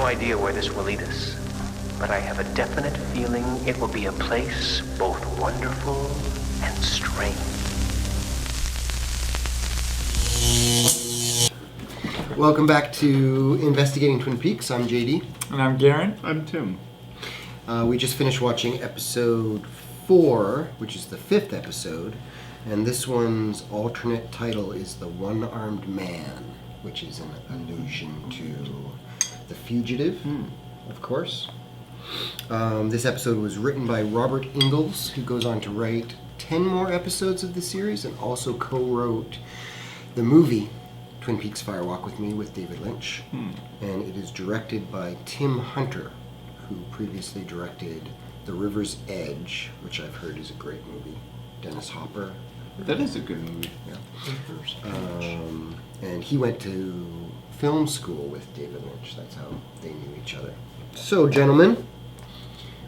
no idea where this will lead us, but I have a definite feeling it will be a place both wonderful and strange. Welcome back to Investigating Twin Peaks. I'm JD. And I'm Garon. I'm Tim. We just finished watching episode 4, which is the 5th episode, and this one's alternate title is The One-Armed Man, which is an allusion to The Fugitive, of course. This episode was written by Robert Ingalls, who goes on to write 10 more episodes of the series and also co-wrote the movie Twin Peaks Fire Walk with Me with David Lynch. And it is directed by Tim Hunter, who previously directed The River's Edge, which I've heard is a great movie. Dennis Hopper. That is a good movie. Yeah. And he went to film school with David Lynch. That's how they knew each other. So, gentlemen,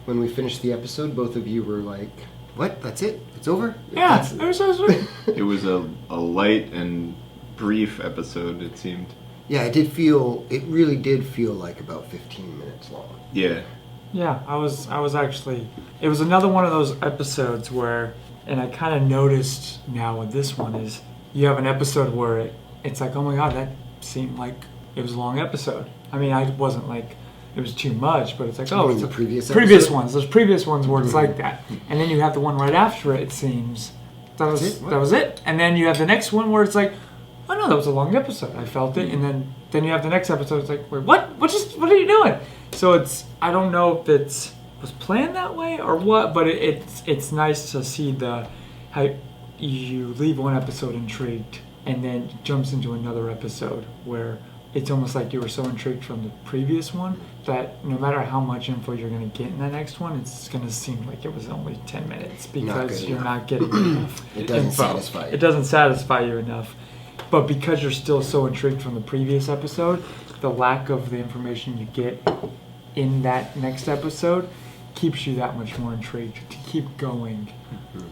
when we finished the episode, both of you were like, what? That's it? It's over? Yeah, it was so sweet. It was a light and brief episode, it seemed. Yeah, it really did feel like about 15 minutes long. Yeah. Yeah, I was actually, it was another one of those episodes where, and I kind of noticed now with this one is, you have an episode where it's like, oh my god, that seemed like it was a long episode. I mean, I wasn't like, it was too much, but it's like, oh, it's the previous ones. There's previous ones where it's like that. And then you have the one right after it seems, that was it. And then you have the next one where it's like, oh no, that was a long episode. I felt it. And then you have the next episode, it's like, wait, what are you doing? So I don't know if it was planned that way or what, but it's nice to see how you leave one episode intrigued and then jumps into another episode where it's almost like you were so intrigued from the previous one that no matter how much info you're going to get in the next one, it's going to seem like it was only 10 minutes because you're not getting enough It doesn't info. satisfy you. It doesn't satisfy you enough. But because you're still so intrigued from the previous episode, the lack of the information you get in that next episode keeps you that much more intrigued to keep going.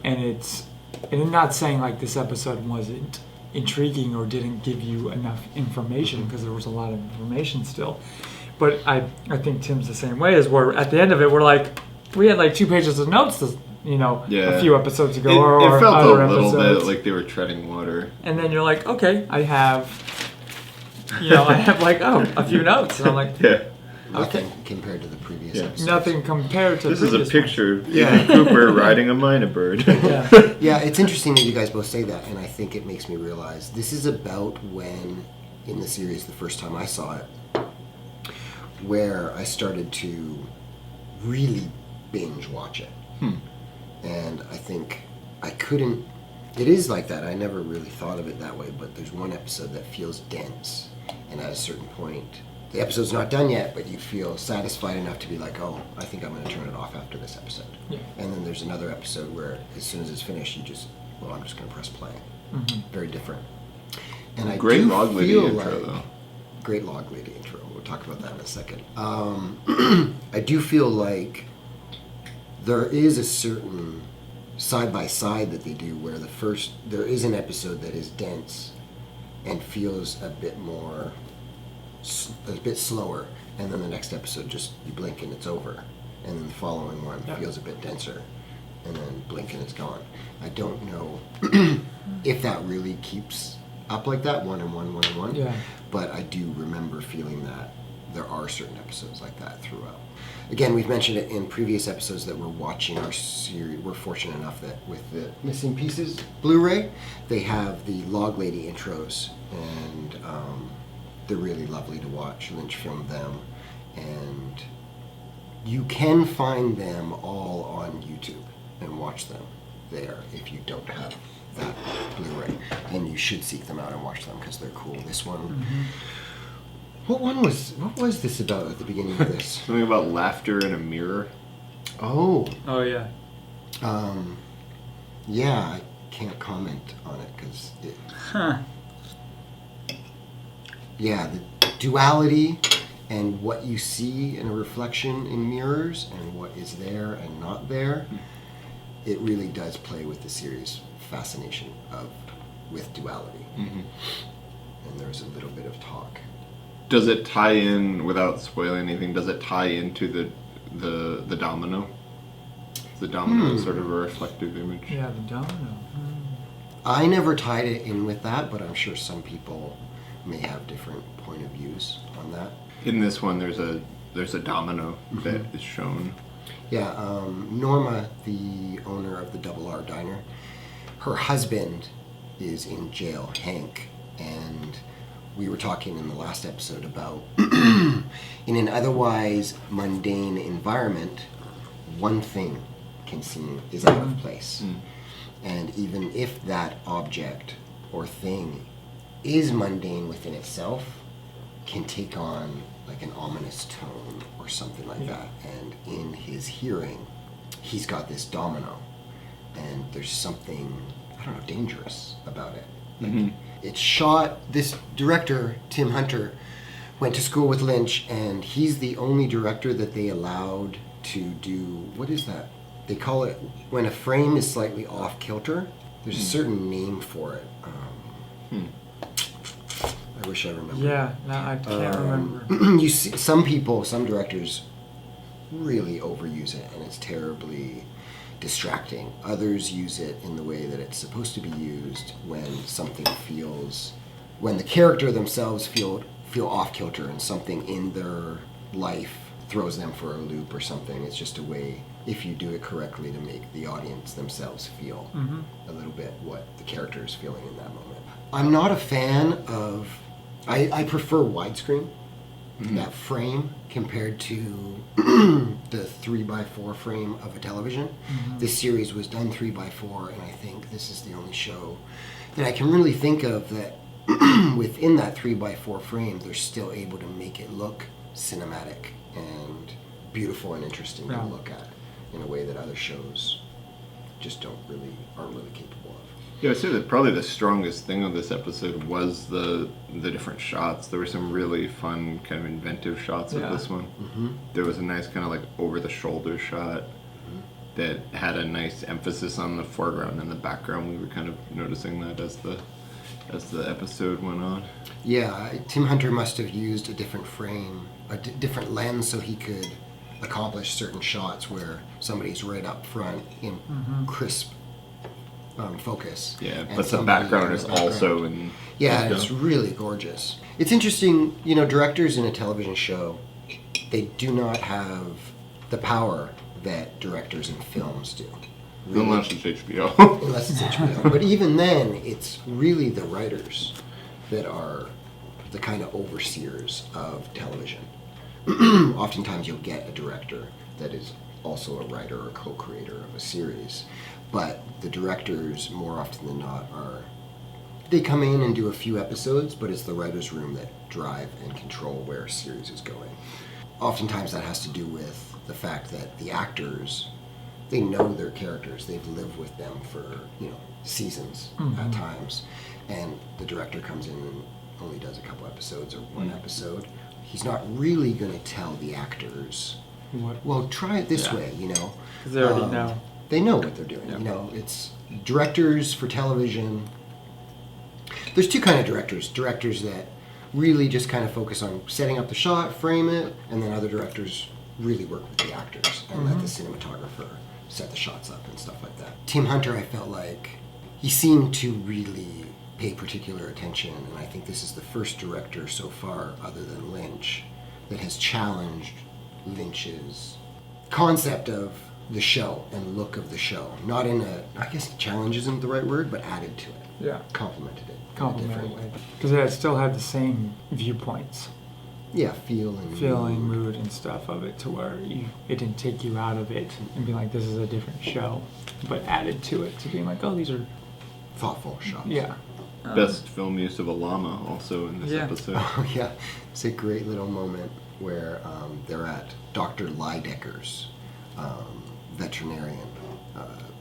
And I'm not saying like this episode wasn't intriguing or didn't give you enough information, because there was a lot of information still. But I think Tim's the same way, is where at the end of it we had like 2 pages of notes a few episodes ago. It felt other a little episodes. bit like they were treading water. And then you're like, okay, I have like, a few notes. And I'm like, Yeah. Nothing compared to the previous episode. nothing compared to This is a previous picture of Ethan Cooper riding a minor bird. ones. Yeah. Yeah, it's interesting that you guys both say that, and I think it makes me realize this is about when, in the series, the first time I saw it, where I started to really binge watch it. And I think it is like that. I never really thought of it that way, but there's one episode that feels dense, and at a certain point, the episode's not done yet, but you feel satisfied enough to be like, oh, I think I'm going to turn it off after this episode. Yeah. And then there's another episode where as soon as it's finished, I'm just going to press play. Very different. And I Great do log lady feel intro, like, though. Great log lady intro. We'll talk about that in a second. I do feel like there is a certain side-by-side that they do where there is an episode that is dense and feels a bit slower, and then the next episode just you blink and it's over, and then the following one feels a bit denser, and then blink and it's gone. I don't know if that really keeps up like that, one and one, Yeah. but I do remember feeling that there are certain episodes like that throughout. Again, we've mentioned it in previous episodes that we're watching our series. We're fortunate enough that with the Missing Pieces Blu-ray, they have the Log Lady intros, and they're really lovely to watch. Lynch filmed them, and you can find them all on YouTube and watch them there if you don't have that Blu-ray. And you should seek them out and watch them because they're cool. This one... What was this about at the beginning of this? Something about laughter in a mirror. Oh. Oh, yeah. Yeah, I can't comment on it because yeah, the duality and what you see in a reflection in mirrors and what is there and not there, it really does play with the series' fascination with duality. And there's a little bit of talk Does it tie in, without spoiling anything, does it tie into the domino? The domino is sort of a reflective image. Yeah, the domino. I never tied it in with that, but I'm sure some people may have different point of views on that. In this one, there's a domino that is shown. Yeah, Norma, the owner of the Double R Diner, her husband is in jail, Hank, and we were talking in the last episode about in an otherwise mundane environment, one thing can seem is out of place. And even if that object or thing is mundane within itself, can take on like an ominous tone or something like that. And in his hearing, he's got this domino, and there's something, I don't know, dangerous about it. Like, it's shot, this director, Tim Hunter, went to school with Lynch, and he's the only director that they allowed to do, what is that? They call it, when a frame is slightly off kilter, there's a certain name for it. I wish I remember. Yeah, no, I can't remember. You see, some directors really overuse it, and it's terribly distracting. Others use it in the way that it's supposed to be used when something when the character themselves feel off kilter, and something in their life throws them for a loop or something. It's just a way, if you do it correctly, to make the audience themselves feel a little bit what the character is feeling in that moment. I'm not a fan of, I prefer widescreen, that frame, compared to the 3x4 frame of a television. This series was done 3x4, and I think this is the only show that I can really think of that within that 3x4 frame, they're still able to make it look cinematic and beautiful and interesting to look at in a way that other shows just aren't really capable of. Yeah, I'd say that probably the strongest thing of this episode was the different shots. There were some really fun, kind of inventive shots of this one. There was a nice kind of like over-the-shoulder shot that had a nice emphasis on the foreground and the background. We were kind of noticing that as the episode went on. Yeah, Tim Hunter must have used a different frame, a different lens, so he could accomplish certain shots where somebody's right up front in crisp focus. Yeah, but the background is also in... Yeah, it's really gorgeous. It's interesting, directors in a television show, they do not have the power that directors in films do. Really. Unless it's HBO. Unless it's HBO. But even then, it's really the writers that are the kind of overseers of television. Oftentimes you'll get a director that is also a writer or co-creator of a series, but the directors, more often than not, they come in and do a few episodes, but it's the writer's room that drive and control where a series is going. Oftentimes that has to do with the fact that the actors, they know their characters, they've lived with them for seasons at times, and the director comes in and only does a couple episodes or one episode. He's not really going to tell the actors, well, try it this way, Because they already know. They know what they're doing. It's directors for television. There's two kind of directors. Directors that really just kind of focus on setting up the shot, frame it, and then other directors really work with the actors and let the cinematographer set the shots up and stuff like that. Tim Hunter, I felt like he seemed to really pay particular attention, and I think this is the first director so far, other than Lynch, that has challenged Lynch's concept of the show and look of the show. Not in I guess challenge isn't the right word, but added to it. Yeah. Complimented it. Complimented it. Because it still had the same viewpoints. Yeah, feeling, mood and stuff of it, to where it didn't take you out of it and be like, this is a different show, but added to it to being like, oh, these are thoughtful shots. Yeah. Best film use of a llama also in this episode. Oh, yeah. It's a great little moment where they're at Dr. Lydecker's veterinarian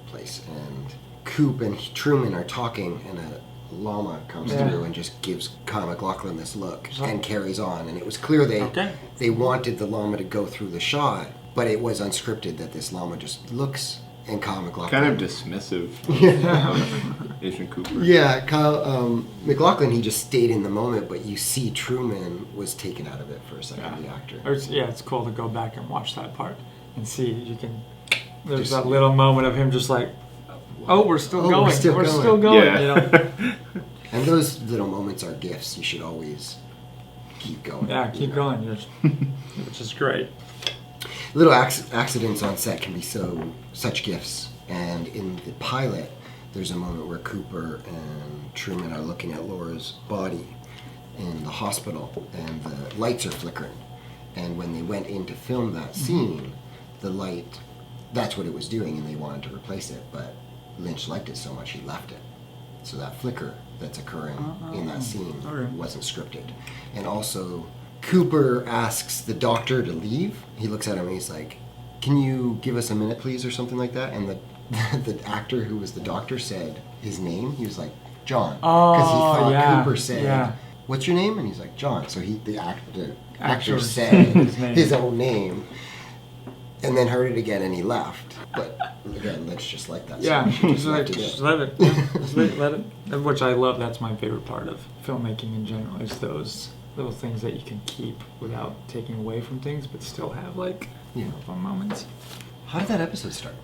place, and Coop and Truman are talking, and a llama comes through and just gives Kyle MacLachlan this look and carries on, and it was clear they wanted the llama to go through the shot, but it was unscripted that this llama just looks, and Kyle MacLachlan kind of dismissive. Agent Cooper. Yeah, Kyle McLaughlin, he just stayed in the moment, but you see Truman was taken out of it for a second, the actor. It's cool to go back and watch that part and see. You can. There's that little moment of him just like, oh, we're still going. We're still going. Yeah. You know? And those little moments are gifts. You should always keep going. Yeah, keep going. Which is great. Little accidents on set can be such gifts. And in the pilot, there's a moment where Cooper and Truman are looking at Laura's body in the hospital, and the lights are flickering. And when they went in to film that scene, the light, that's what it was doing, and they wanted to replace it, but Lynch liked it so much he left it. So that flicker that's occurring in that scene wasn't scripted. And also, Cooper asks the doctor to leave. He looks at him and he's like, "Can you give us a minute, please," or something like that. And the actor who was the doctor said his name. He was like, "John," because he thought Cooper said, "What's your name?" And he's like, "John." So the actor said his own name, and then heard it again, and he left. But again, Lynch just like that. Yeah, so just let it. Just let it. Which I love. That's my favorite part of filmmaking in general. Is those little things that you can keep without taking away from things, but still have fun moments. How did that episode start?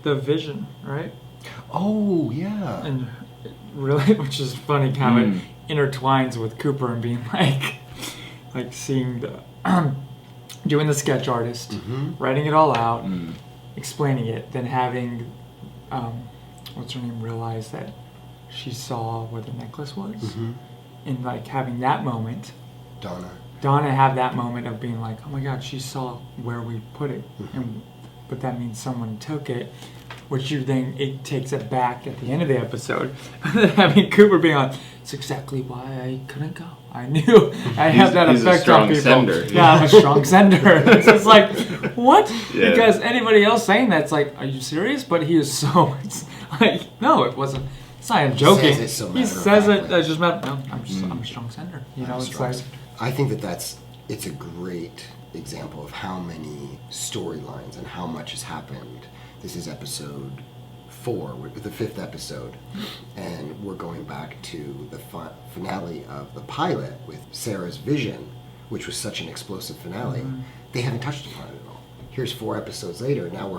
The vision, right? Oh yeah. And really, which is funny, how it intertwines with Cooper and being like seeing the doing the sketch artist, writing it all out, explaining it, then having what's her name realize that she saw where the necklace was, and like having that moment. Donna have that moment of being like, oh my God, she saw where we put it, but that means someone took it. Which it takes it back at the end of the episode. Having Cooper being on, it's exactly why I couldn't go. I knew I have that effect on people. Sender. Yeah, I'm a strong sender. It's just like, what? Yeah. Because anybody else saying that's like, are you serious? But he is so, it's like, no, it wasn't. It's not him joking. He says it. That's just about, no, I'm a strong sender. You know, it's like. I think it's a great example of how many storylines and how much has happened. This is episode 4, the 5th episode, and we're going back to the finale of the pilot with Sarah's vision, which was such an explosive finale. They haven't touched upon it at all. Here's 4 episodes later, now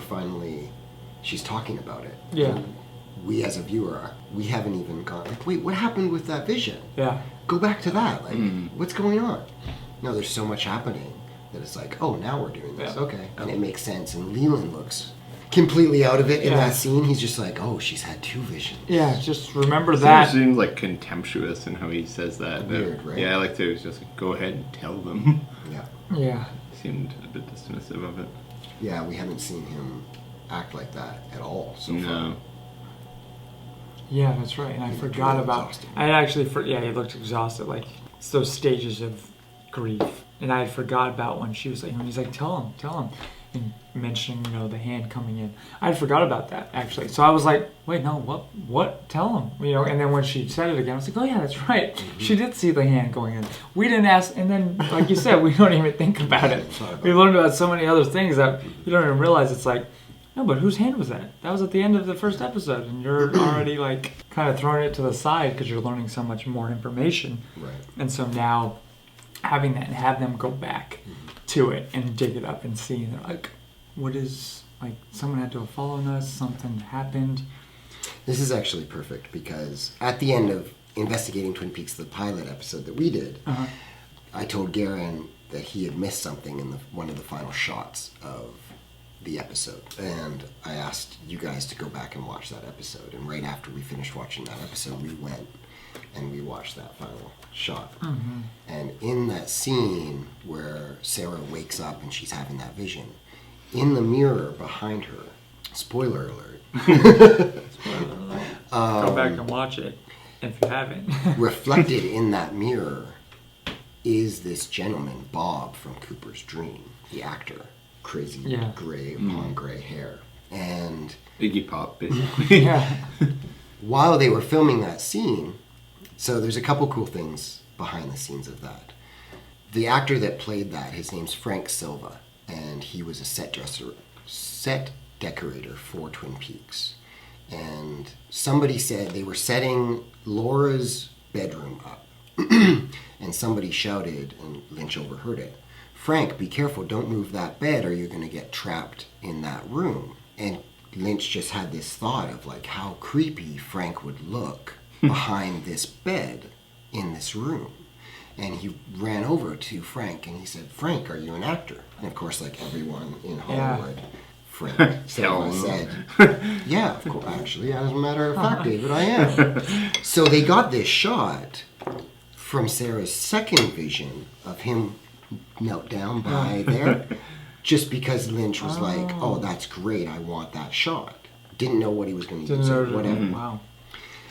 she's talking about it. Yeah. And we as a viewer, we haven't even gone, like, wait, what happened with that vision? Yeah. Go back to that. Like, what's going on? No, there's so much happening that it's like, oh, now we're doing this. Yeah. Okay. And it makes sense. And Leland looks completely out of it in that scene. He's just like, oh, she's had 2 visions. Yeah, just remember that. It seems like contemptuous in how he says that. Weird, right? Yeah, I like to just like, go ahead and tell them. Yeah. Seemed a bit dismissive of it. Yeah, we haven't seen him act like that at all so No. far. Yeah, that's right. And I forgot about. Exhausted. I actually, he looked exhausted. Like it's those stages of grief, and I had forgot about when she was like, when he's like, tell him, and mentioning the hand coming in. I had forgot about that actually. So I was like, wait, no, what? Tell him, And then when she said it again, I was like, oh yeah, that's right. She did see the hand going in. We didn't ask, and then like you said, we don't even think about it. We learned about so many other things that you don't even realize. It's like. No, but whose hand was that? That was at the end of the first episode, and you're already like kind of throwing it to the side because you're learning so much more information. Right. And so now having that and have them go back to it and dig it up and see, and they're like, what is, like, someone had to have followed us, something happened. This is actually perfect because at the end of investigating Twin Peaks, the pilot episode that we did, I told Garon that he had missed something in one of the final shots of the episode, and I asked you guys to go back and watch that episode, and right after we finished watching that episode, we went and we watched that final shot. And in that scene where Sarah wakes up and she's having that vision, in the mirror behind her, spoiler alert, Go back and watch it if you haven't. reflected in that mirror is this gentleman, Bob, from Cooper's Dream, the actor. Crazy gray, long gray hair. And Iggy Pop, basically. while they were filming that scene, so there's a couple cool things behind the scenes of that. The actor that played that, his name's Frank Silva, and he was a set decorator for Twin Peaks. And somebody said they were setting Laura's bedroom up. And somebody shouted, and Lynch overheard it, "Frank, be careful, don't move that bed or you're going to get trapped in that room." And Lynch just had this thought of like how creepy Frank would look behind this bed in this room. And he ran over to Frank and he said, "Frank, are you an actor?" And of course, like everyone in Hollywood, Frank said, "Yeah, of course, actually, as a matter of fact, David, I am." So they got this shot from Sarah's second vision of him knelt down by there, just because Lynch was like, "Oh, that's great, I want that shot." Didn't know what he was going to use, or whatever. Wow.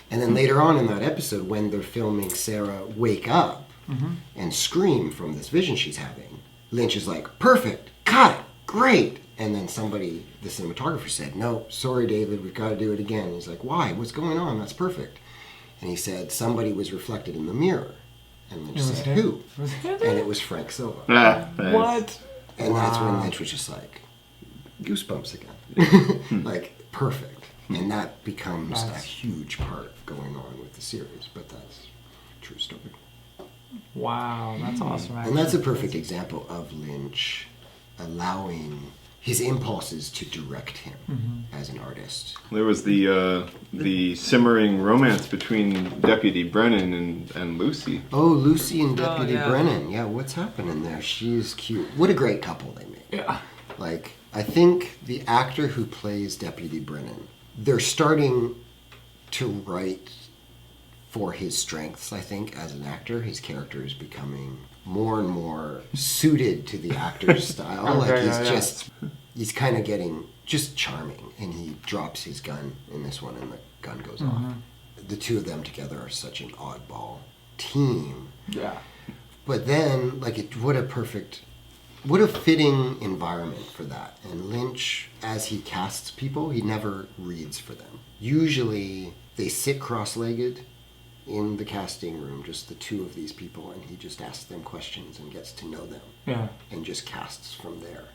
And then later on in that episode, when they're filming Sarah wake up and scream from this vision she's having, Lynch is like, "Perfect, cut, great." And then somebody, the cinematographer, said, "No, sorry, David, we've got to do it again." He's like, "Why? What's going on? That's perfect." And he said, "Somebody was reflected in the mirror." And Lynch said, "Who?" And it was Frank Silva. Nice. What? And that's when Lynch was just like, goosebumps again. Like, perfect. And that becomes a huge part going on with the series. But that's a true story. Wow, that's awesome. And that's a perfect example of Lynch allowing his impulses to direct him as an artist. There was the simmering romance between Deputy Brennan and Lucy. Oh, Lucy and Deputy yeah. Brennan. Yeah, what's happening there? She's cute. What a great couple they made. Yeah. Like, I think the actor who plays Deputy Brennan, they're starting to write for his strengths, I think, as an actor. His character is becoming more and more suited to the actor's style. He's kind of getting just charming, and he drops his gun in this one, and the gun goes off. The two of them together are such an oddball team. Yeah. But then, like, what a fitting environment for that. And Lynch, as he casts people, he never reads for them. Usually, they sit cross-legged in the casting room, just the two of these people, and he just asks them questions and gets to know them. Yeah. And just casts from there.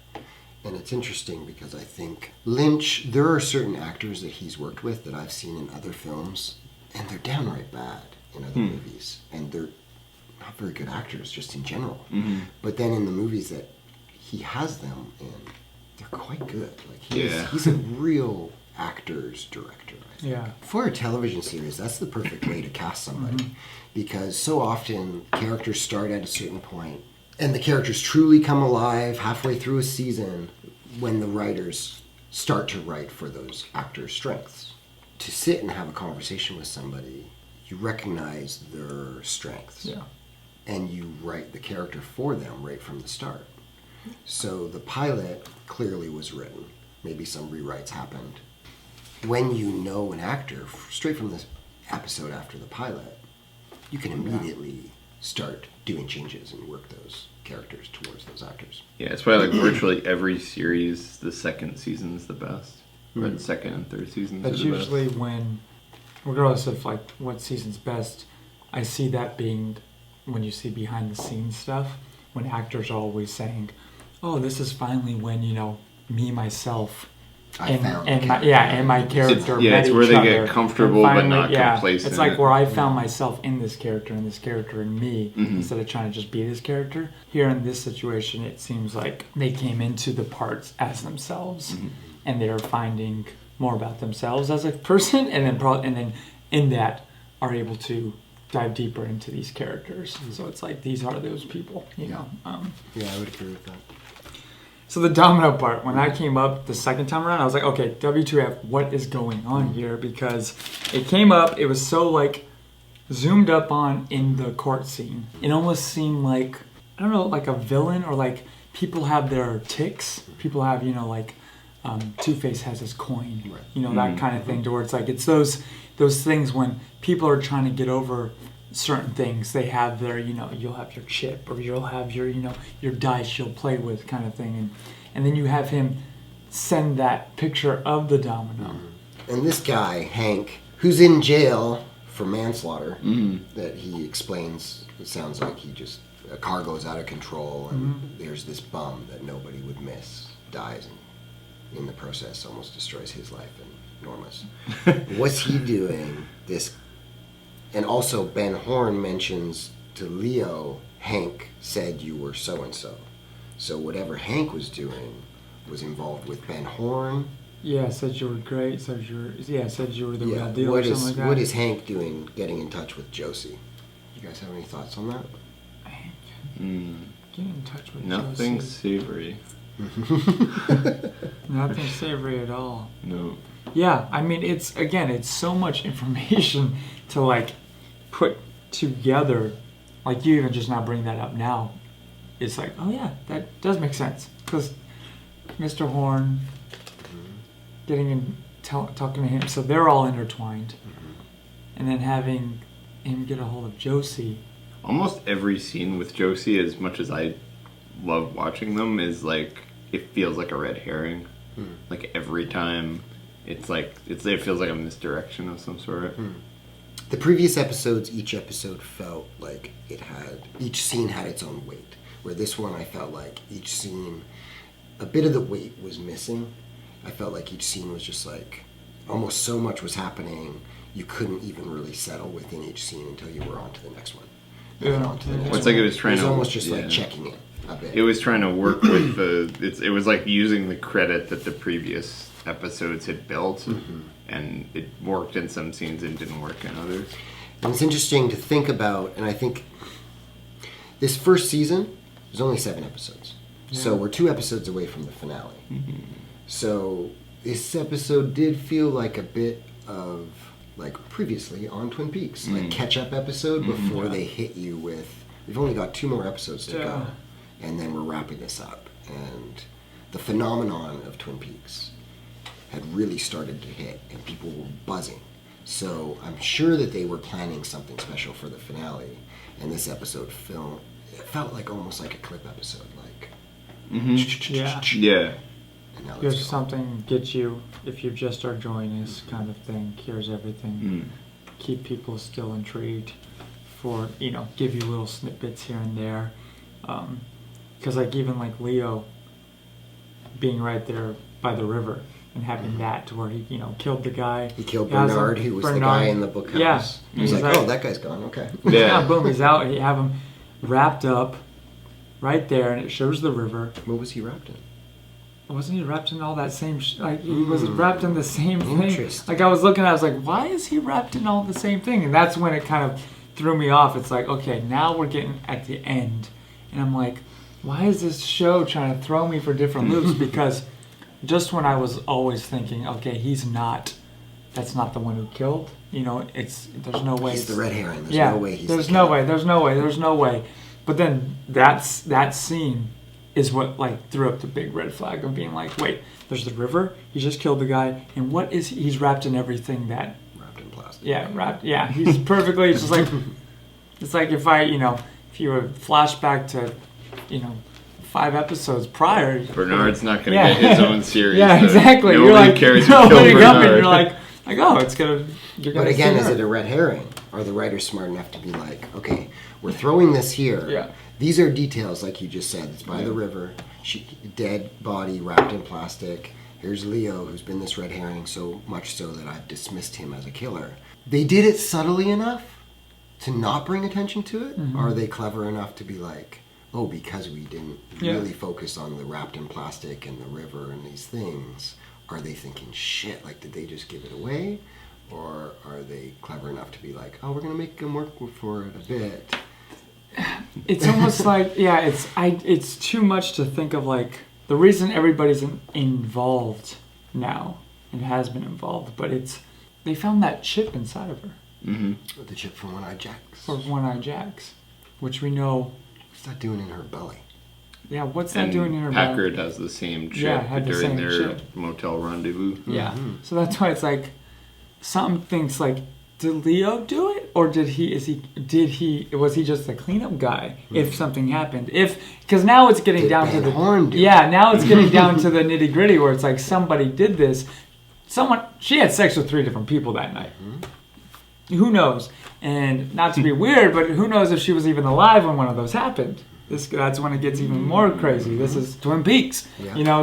And it's interesting because I think Lynch, there are certain actors that he's worked with that I've seen in other films, and they're downright bad in other movies. And they're not very good actors just in general. But then in the movies that he has them in, they're quite good. Like he's a real actor's director, I think. Yeah. For a television series, that's the perfect way to cast somebody. Because so often characters start at a certain point, and the characters truly come alive halfway through a season when the writers start to write for those actors' strengths. To sit and have a conversation with somebody, you recognize their strengths. Yeah. And you write the character for them right from the start. So the pilot clearly was written. Maybe some rewrites happened. When you know an actor, straight from the episode after the pilot, you can immediately start doing changes and work those characters towards those actors. Yeah, it's why like virtually every series, the second season's the best. Or the second and third seasons That's are the usually best. when, regardless of like what season's best, I see that being when you see behind the scenes stuff, when actors are always saying, "Oh, this is finally when, you know, me, myself, and my character met it's where each they other, get comfortable and but not complacent. It's like where I found myself in this character and this character in me, instead of trying to just be this character. Here in this situation, it seems like they came into the parts as themselves, and they're finding more about themselves as a person, and then in that are able to dive deeper into these characters. So it's like these are those people, you know. Yeah, I would agree with that. So the domino part, when I came up the second time around, I was like, okay, W2F, what is going on here? Because it came up, it was so like zoomed up on in the court scene. It almost seemed like, I don't know, like a villain, or like people have their ticks. People have, you know, like Two-Face has his coin, you know, that kind of thing, to where it's like, it's those things when people are trying to get over certain things. They have their, you know, you'll have your chip, or you'll have your, you know, your dice you'll play with, kind of thing, and then you have him send that picture of the domino. And this guy, Hank, who's in jail for manslaughter, that he explains, it sounds like a car goes out of control, and there's this bum that nobody would miss, dies, and in the process almost destroys his life, and enormous. What's he doing? This, and also Ben Horn mentions to Leo, Hank said you were so and so. So whatever Hank was doing was involved with Ben Horn. Yeah, said you were great. Said you were the real deal. What or something like that. What is Hank doing? Getting in touch with Josie? You guys have any thoughts on that? Hank, get in touch with Nothing Josie. savory. Nothing savory at all. No. Yeah, I mean, it's so much information to like put together. Like you even just now bring that up now. It's like, oh yeah, that does make sense because Mr. Horn getting in, talking to him, so they're all intertwined, and then having him get a hold of Josie. Almost every scene with Josie, as much as I love watching them, is like it feels like a red herring. Like every time, it feels like a misdirection of some sort. The previous episodes, each episode felt like each scene had its own weight. Where this one, I felt like each scene, a bit of the weight was missing. I felt like each scene was just like, almost so much was happening, you couldn't even really settle within each scene until you were on to the next one. It's like it was trying to... It was almost just like checking in a bit. It was trying to work with it was like using the credit that the previous episodes had built, and it worked in some scenes and didn't work in others. And it's interesting to think about, and I think this first season, there's only 7 episodes. Yeah. So we're 2 episodes away from the finale. So this episode did feel like a bit of, like previously on Twin Peaks, like catch-up episode before they hit you with, we've only got 2 more episodes to go, and then we're wrapping this up. And the phenomenon of Twin Peaks had really started to hit, and people were buzzing. So I'm sure that they were planning something special for the finale, and this episode it felt like almost like a clip episode, like yeah. Here's something, get you, if you just are joining us kind of thing, here's everything. Keep people still intrigued for, give you little snippets here and there. Because like even like Leo being right there by the river and having that to where he, killed the guy. He killed Bernard, who was the guy in the book house. Yeah. He's like, oh, that guy's gone, okay. Yeah, boom, he's out. You have him wrapped up right there, and it shows the river. What was he wrapped in? Wasn't he wrapped in all that same he was wrapped in the same thing. Interesting. Like I was looking at it, I was like, why is he wrapped in all the same thing? And that's when it kind of threw me off. It's like, okay, now we're getting at the end. And I'm like, why is this show trying to throw me for different loops? Because just when I was always thinking, okay, that's not the one who killed. There's no way. He's the red herring. There's no way he's There's the no killer. way. There's no way. But then that scene is what like threw up the big red flag of being like, wait, there's the river, he just killed the guy, and what is he's wrapped in everything that wrapped in plastic. He's perfectly, it's just like, it's like if you were flashback to 5 episodes prior, Bernard's not going to get his own series. Yeah, exactly. Nobody cares to kill Bernard. And you're like, oh, it's gonna. But again, is it a red herring? Are the writers smart enough to be like, okay, we're throwing this here. Yeah. These are details, like you just said. It's by the river. Dead body wrapped in plastic. Here's Leo, who's been this red herring so much so that I've dismissed him as a killer. They did it subtly enough to not bring attention to it? Or are they clever enough to be like, oh, because we didn't really focus on the wrapped in plastic and the river and these things, are they thinking, shit, like, did they just give it away? Or are they clever enough to be like, oh, we're going to make them work for it a bit? It's almost like, it's too much to think of, like, the reason everybody's involved now, and has been involved, but they found that chip inside of her. The chip from One-Eyed Jacks. For One-Eyed Jacks, which we know. What's that doing in her belly? Yeah, what's that doing in her Packard belly? has the same chip during their motel rendezvous. Yeah, so that's why it's like, something thinks like, did Leo do it, or was he just a cleanup guy? If something happened, because now it's getting down to the Horn now it's getting down to the nitty gritty where it's like somebody did this. She had sex with 3 different people that night. Who knows? And not to be weird, but who knows if she was even alive when one of those happened? That's when it gets even more crazy. This is Twin Peaks,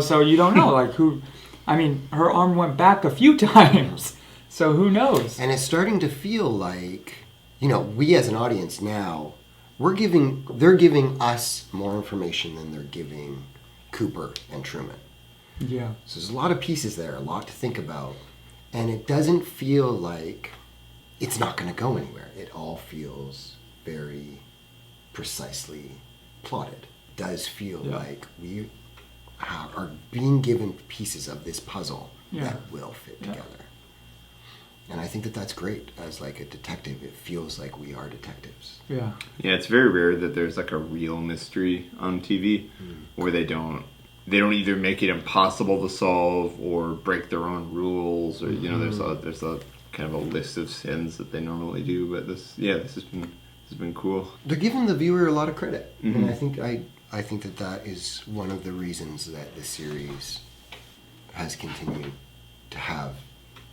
so you don't know like who. I mean, her arm went back a few times. So who knows? And it's starting to feel like, we as an audience now, they're giving us more information than they're giving Cooper and Truman. Yeah. So there's a lot of pieces there, a lot to think about. And it doesn't feel like it's not going to go anywhere. It all feels very precisely plotted. It does feel like we are being given pieces of this puzzle that will fit together. And I think that that's great. As like a detective, it feels like we are detectives. Yeah. Yeah, it's very rare that there's like a real mystery on TV where they don't either make it impossible to solve or break their own rules, or there's a kind of a list of sins that they normally do. But this has been cool. They're giving the viewer a lot of credit, and I think that is one of the reasons that the series has continued to have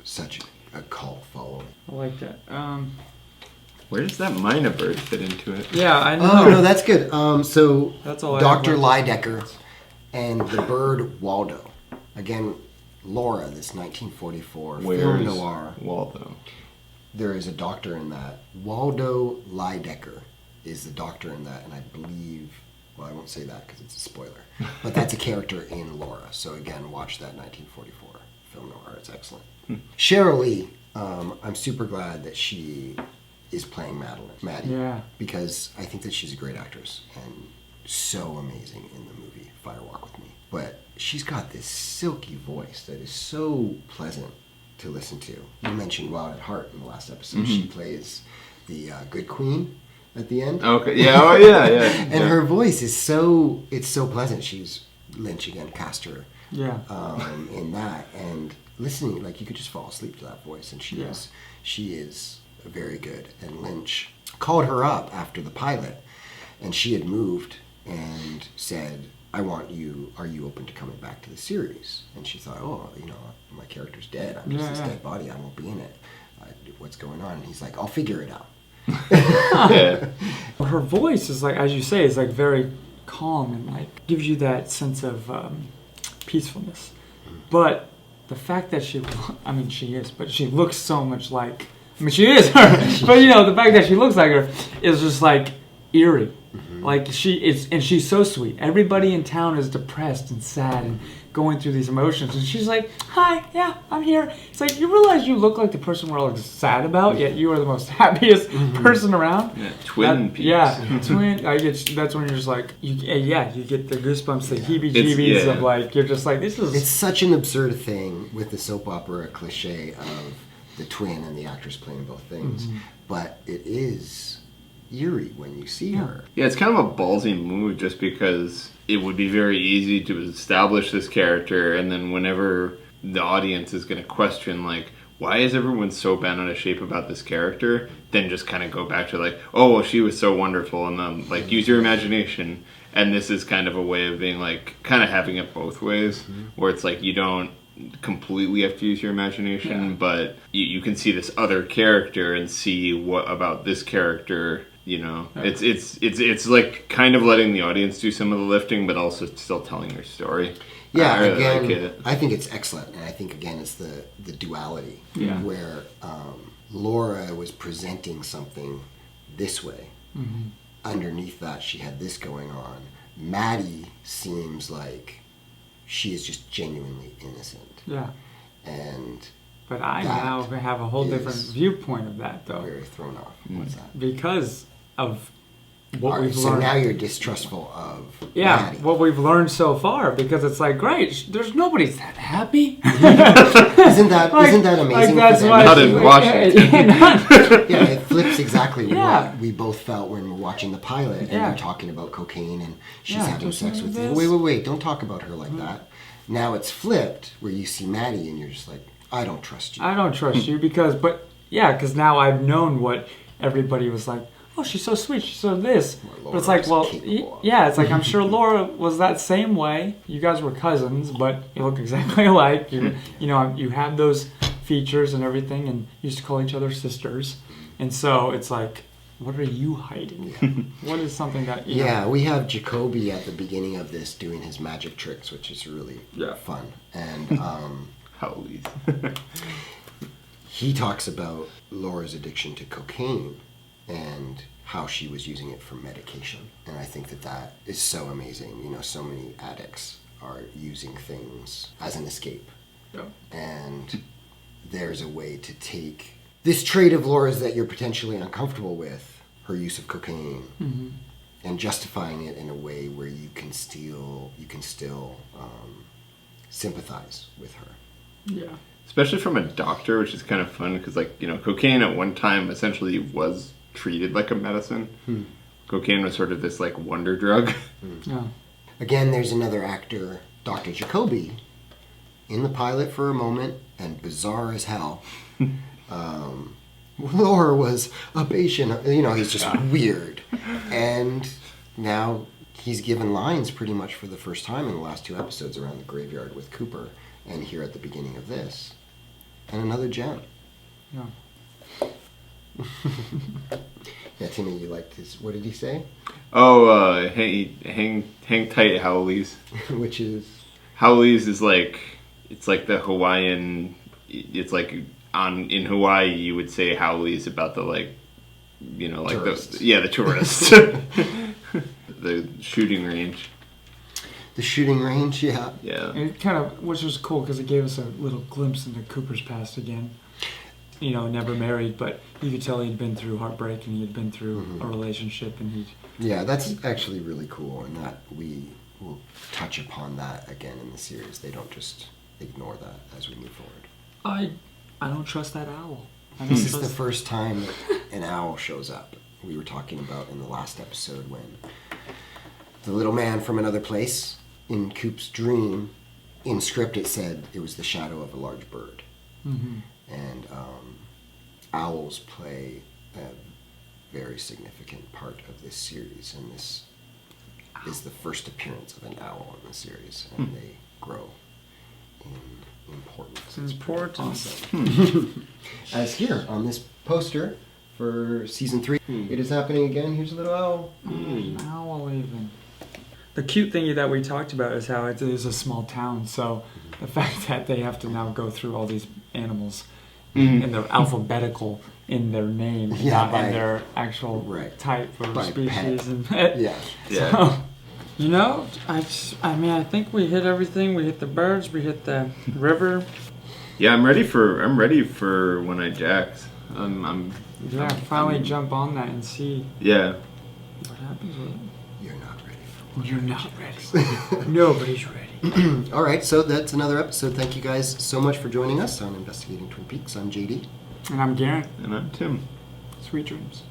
such a cult following. I like that. Where does that Mina bird fit into it? Yeah, I know. Oh no, that's good. So That's all Dr. Lydecker and the bird Waldo. Again, Laura, this 1944 film noir. Waldo? There is a doctor in that. Waldo Lydecker is the doctor in that, and I believe, well, I won't say that because it's a spoiler, but that's a character in Laura. So again, watch that 1944 film noir. It's excellent. Cheryl Lee, I'm super glad that she is playing Maddie. Yeah. Because I think that she's a great actress and so amazing in the movie Fire Walk With Me. But she's got this silky voice that is so pleasant to listen to. You mentioned Wild at Heart in the last episode. She plays the good queen at the end. Okay. Yeah. Oh yeah. Yeah. And her voice is so pleasant. She's Lynch again, cast her in that, and listening, like you could just fall asleep to that voice, and she is very good. And Lynch called her up after the pilot, and she had moved and said, are you open to coming back to the series? And she thought, my character's dead. I'm just this dead body. I won't be in it. What's going on? And he's like, I'll figure it out. Her voice is like, as you say, is like very calm and like gives you that sense of peacefulness. But the fact that she is, but she looks so much like, she is her. But the fact that she looks like her is just like eerie. Like she is, and she's so sweet. Everybody in town is depressed and sad and going through these emotions, and she's like, "Hi, yeah, I'm here." It's like you realize you look like the person we're all sad about, yet you are the most happiest person around. Yeah, twin peaks. Yeah, twin. That's when you're just like, you get the goosebumps, the heebie-jeebies of like, you're just like, this is. It's such an absurd thing with the soap opera cliche of the twin and the actress playing both things, but it is eerie when you see her. Yeah, it's kind of a ballsy move just because it would be very easy to establish this character, and then whenever the audience is going to question, like, why is everyone so bent out of shape about this character, then just kind of go back to like, oh, well, she was so wonderful, and then like use your imagination. And this is kind of a way of being like, kind of having it both ways, where it's like you don't completely have to use your imagination, but you can see this other character and see what about this character. It's like kind of letting the audience do some of the lifting, but also still telling your story. Yeah, I really again, like it. I think it's excellent, and I think again it's the duality where Laura was presenting something this way. Underneath that, she had this going on. Maddie seems like she is just genuinely innocent. Yeah. But I that now have a whole different viewpoint of that, though. Very thrown off. What's that? Because of what we've so learned. now you're distrustful of Maddie. What we've learned so far, because it's like, great, there's nobody's that happy. Isn't that amazing? That's for them? why Not in Washington. Yeah, it flips exactly what we both felt when we're watching the pilot, and they're talking about cocaine, and she's having sex with him. Wait, don't talk about her like that. Now it's flipped, where you see Maddie, and you're just like, I don't trust you. I don't trust you because now I've known what everybody was like. Oh, she's so sweet. She's so this. But it's like, well, it's like I'm sure Laura was that same way. You guys were cousins, but you look exactly alike. You have those features and everything, and you used to call each other sisters. And so it's like, what are you hiding? What is something that you Yeah, we have Jacoby at the beginning of this doing his magic tricks, which is really fun. And Howleys. he talks about Laura's addiction to cocaine and how she was using it for medication. And I think that that is so amazing. You know, so many addicts are using things as an escape. Yeah. And there's a way to take this trait of Laura's that you're potentially uncomfortable with, her use of cocaine, and justifying it in a way where you can still sympathize with her. Yeah. Especially from a doctor, which is kind of fun because, like, you know, cocaine at one time essentially was treated like a medicine. Cocaine was sort of this, like, wonder drug. Yeah. Again, there's another actor, Dr. Jacoby, in the pilot for a moment, and bizarre as hell. Laura was a patient, you know, he's just weird. And now he's given lines pretty much for the first time in the last 2 episodes around the graveyard with Cooper, and here at the beginning of this. And another gem. Yeah. Yeah, Timmy, you liked his, what did he say? Oh, hang tight, Howleys. Which is? Howleys is like, it's like the Hawaiian, it's like in Hawaii you would say Howleys about the, like, you know, like tourists. the tourists. The shooting range. The shooting range, yeah. Yeah. And it kind of, which was cool because it gave us a little glimpse into Cooper's past again. You know, never married, but you could tell he'd been through heartbreak and he'd been through a relationship, and he'd... Yeah, that's actually really cool, and that we will touch upon that again in the series. They don't just ignore that as we move forward. I don't trust that owl. This is the first time that an owl shows up. We were talking about in the last episode when the little man from another place, in Coop's dream, in script it said it was the shadow of a large bird. And owls play a very significant part of this series, and this is the first appearance of an owl in the series, and they grow in importance. Important. Awesome. As here on this poster for season 3, it is happening again. Here's a little owl. An owl even. The cute thing that we talked about is how it is a small town, so the fact that they have to now go through all these animals in their alphabetical in their name, not in their actual type or species. And Yeah. So, you know, I mean, I think we hit everything. We hit the birds. We hit the river. Yeah, I'm ready for One Eye Jacks. Finally jump on that and see. Yeah. What happens with it? You're not ready for You're not ready. Nobody's ready. All right, so that's another episode. Thank you guys so much for joining us on Investigating Twin Peaks. I'm JD. And I'm Garon. And I'm Tim. Sweet dreams.